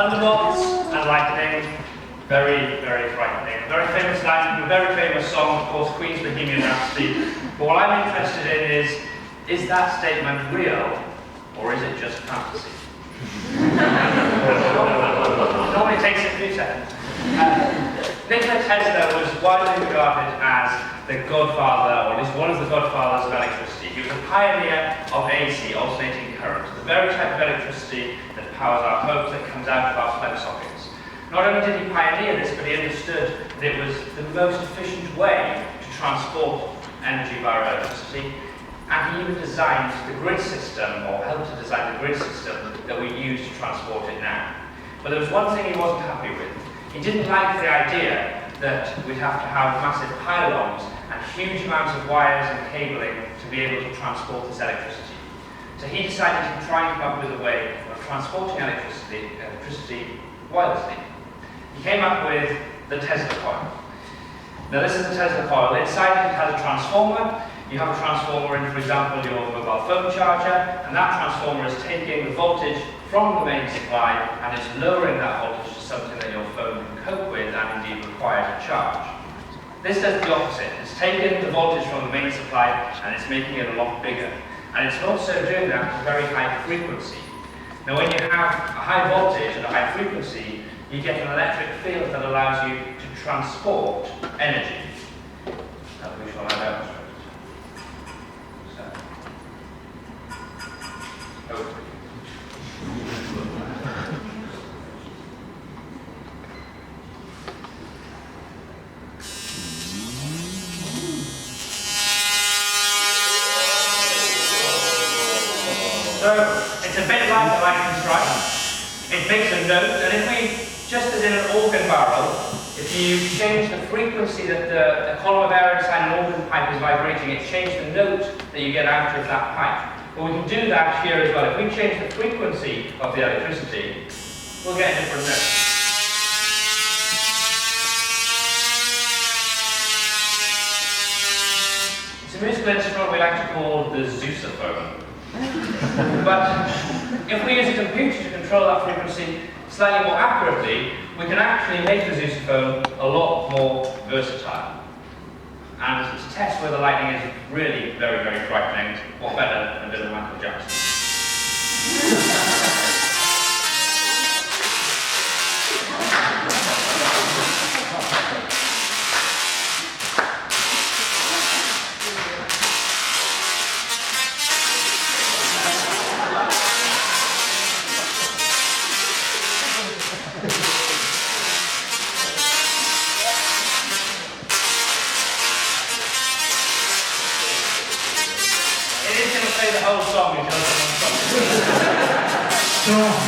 Thunderbolts and lightning, very, very frightening. A very famous line, a very famous song, of course, Queen's Bohemian Rhapsody. But what I'm interested in is that statement real, or is it just fantasy? It normally takes a few seconds. Nikola Tesla was widely regarded as the godfather, or at least one of the godfathers of electricity. He was a pioneer of AC, alternating current, the very type of electricity that powers our homes, that comes out of our plug sockets. Not only did he pioneer this, but he understood that it was the most efficient way to transport energy via electricity, and he even designed the grid system, or helped to design the grid system that we use to transport it now. But there was one thing he wasn't happy with. He didn't like the idea that we'd have to have massive pylons and huge amounts of wires and cabling to be able to transport this electricity. So he decided to try and come up with a way of transporting electricity wirelessly. He came up with the Tesla coil. Now this is the Tesla coil. Inside it has a transformer. You have a transformer in, for example, your mobile phone charger, and that transformer is taking the voltage from the main supply and it's lowering that voltage to something that your phone can cope with and indeed requires a charge. This does the opposite. It's taking the voltage from the main supply and it's making it a lot bigger. And it's also doing that at a very high frequency. Now when you have a high voltage and a high frequency, you get an electric field that allows you to transport energy. We shall have demonstrate. So it's a bit like the lightning strike. It makes a note, and if we, just as in an organ barrel, if you change the frequency that the column of air inside an organ pipe is vibrating, it changes the note that you get out of that pipe. But we can do that here as well. If we change the frequency of the electricity, we'll get a different note. It's a musical instrument we like to call the Zeus-aphone. But if we use a computer to control that frequency slightly more accurately, we can actually make the Zeus-aphone a lot more versatile. And to test whether lightning is really very, very frightening, what better than a bit of Michael Jackson. It is going to play the whole song until someone stops.